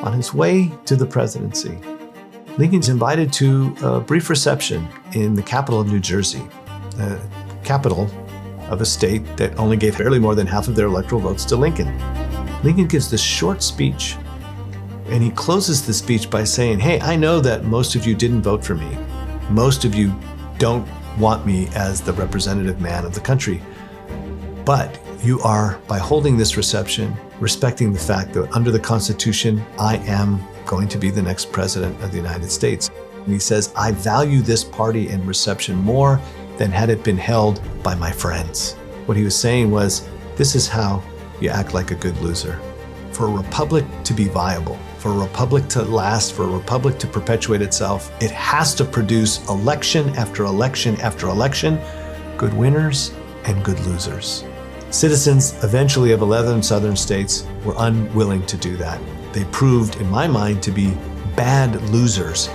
On his way to the presidency, Lincoln's invited to a brief reception in the capital of New Jersey, the capital of a state that only gave barely more than half of their electoral votes to Lincoln. Lincoln gives this short speech, and he closes the speech by saying, hey, I know that most of you didn't vote for me. Most of you don't want me as the representative man of the country. But you are, by holding this reception, respecting the fact that under the Constitution, I am going to be the next president of the United States. And he says, I value this party and reception more than had it been held by my friends. What he was saying was, this is how you act like a good loser. For a republic to be viable, for a republic to last, for a republic to perpetuate itself, it has to produce election after election after election, good winners and good losers. Citizens, eventually of 11 southern states, were unwilling to do that. They proved, in my mind, to be bad losers.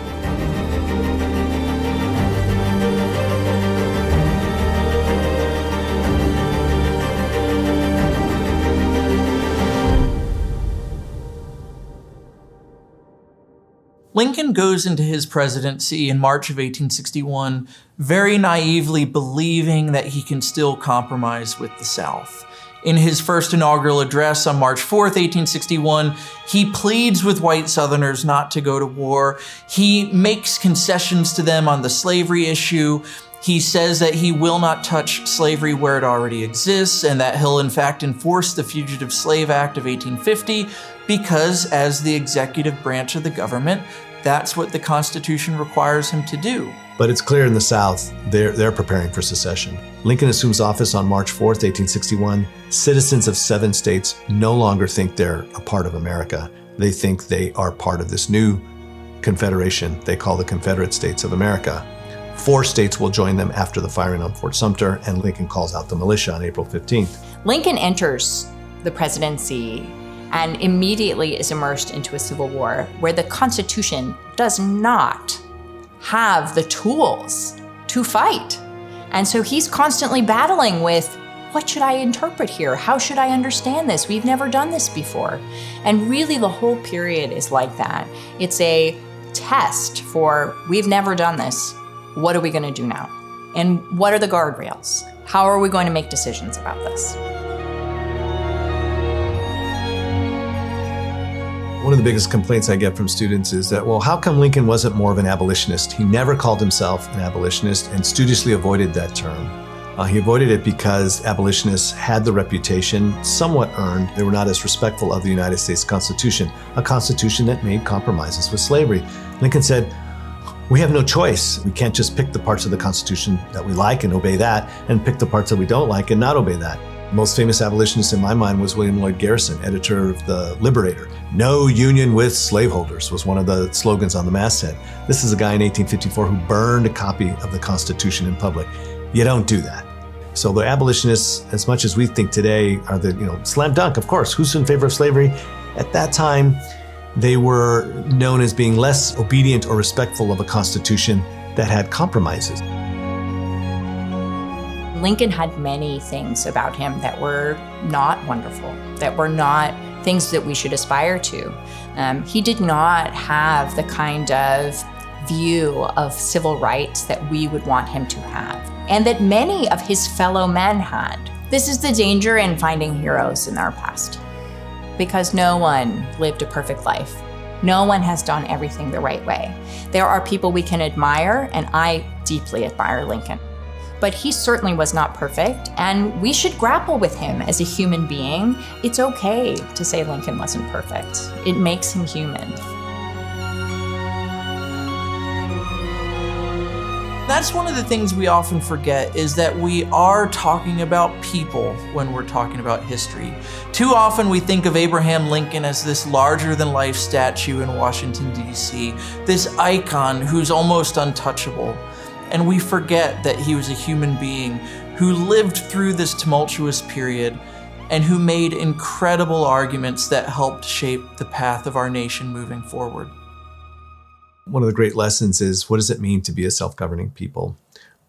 Lincoln goes into his presidency in March of 1861 very naively believing that he can still compromise with the South. In his first inaugural address on March 4th, 1861, he pleads with white Southerners not to go to war. He makes concessions to them on the slavery issue. He says that he will not touch slavery where it already exists and that he'll in fact enforce the Fugitive Slave Act of 1850 because as the executive branch of the government, that's what the Constitution requires him to do. But it's clear in the South, they're preparing for secession. Lincoln assumes office on March 4th, 1861. Citizens of 7 states no longer think they're a part of America. They think they are part of this new confederation they call the Confederate States of America. 4 states will join them after the firing on Fort Sumter, and Lincoln calls out the militia on April 15th. Lincoln enters the presidency and immediately is immersed into a civil war where the Constitution does not have the tools to fight. And so he's constantly battling with, what should I interpret here? How should I understand this? We've never done this before. And really the whole period is like that. It's a test for, we've never done this. What are we going to do now? And what are the guardrails? How are we going to make decisions about this? One of the biggest complaints I get from students is that, well, how come Lincoln wasn't more of an abolitionist? He never called himself an abolitionist and studiously avoided that term. He avoided it because abolitionists had the reputation, somewhat earned, they were not as respectful of the United States Constitution, a constitution that made compromises with slavery. Lincoln said, we have no choice. We can't just pick the parts of the Constitution that we like and obey that, and pick the parts that we don't like and not obey that. The most famous abolitionist in my mind was William Lloyd Garrison, editor of The Liberator. No union with slaveholders was one of the slogans on the masthead. This is a guy in 1854 who burned a copy of the Constitution in public. You don't do that. So the abolitionists, as much as we think today, are the slam dunk, of course. Who's in favor of slavery? At that time, they were known as being less obedient or respectful of a Constitution that had compromises. Lincoln had many things about him that were not wonderful, that were not things that we should aspire to. He did not have the kind of view of civil rights that we would want him to have, and that many of his fellow men had. This is the danger in finding heroes in our past, because no one lived a perfect life. No one has done everything the right way. There are people we can admire, and I deeply admire Lincoln. But he certainly was not perfect, and we should grapple with him as a human being. It's okay to say Lincoln wasn't perfect. It makes him human. That's one of the things we often forget, is that we are talking about people when we're talking about history. Too often we think of Abraham Lincoln as this larger-than-life statue in Washington, D.C., this icon who's almost untouchable. And we forget that he was a human being who lived through this tumultuous period and who made incredible arguments that helped shape the path of our nation moving forward. One of the great lessons is, what does it mean to be a self-governing people?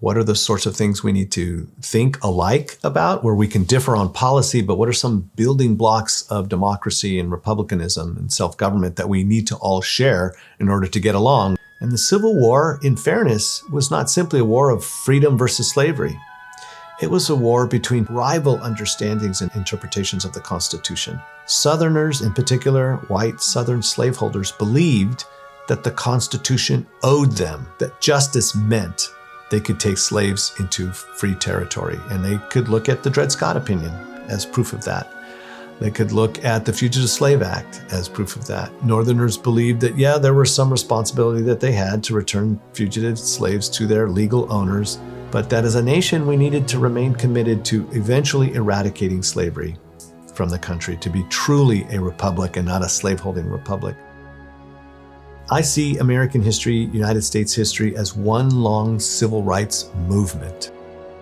What are the sorts of things we need to think alike about, where we can differ on policy, but what are some building blocks of democracy and republicanism and self-government that we need to all share in order to get along? And the Civil War, in fairness, was not simply a war of freedom versus slavery. It was a war between rival understandings and interpretations of the Constitution. Southerners, in particular, white Southern slaveholders, believed that the Constitution owed them, that justice meant they could take slaves into free territory. And they could look at the Dred Scott opinion as proof of that. They could look at the Fugitive Slave Act as proof of that. Northerners believed that, yeah, there was some responsibility that they had to return fugitive slaves to their legal owners, but that as a nation, we needed to remain committed to eventually eradicating slavery from the country, to be truly a republic and not a slaveholding republic. I see American history, United States history, as one long civil rights movement.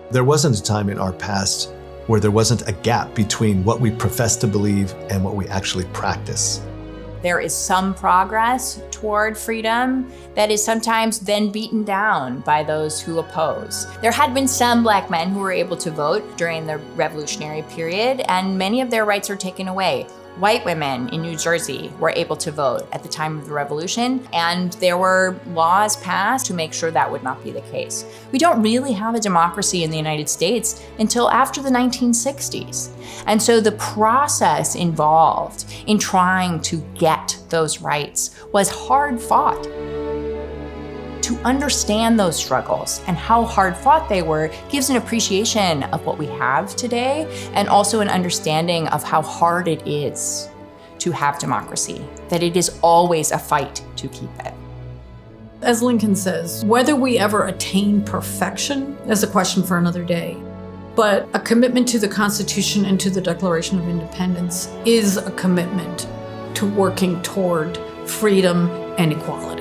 There wasn't a time in our past where there wasn't a gap between what we profess to believe and what we actually practice. There is some progress toward freedom that is sometimes then beaten down by those who oppose. There had been some Black men who were able to vote during the Revolutionary period, and many of their rights are taken away. White women in New Jersey were able to vote at the time of the Revolution, and there were laws passed to make sure that would not be the case. We don't really have a democracy in the United States until after the 1960s. And so the process involved in trying to get those rights was hard fought. To understand those struggles and how hard fought they were gives an appreciation of what we have today, and also an understanding of how hard it is to have democracy, that it is always a fight to keep it. As Lincoln says, whether we ever attain perfection is a question for another day. But a commitment to the Constitution and to the Declaration of Independence is a commitment to working toward freedom and equality.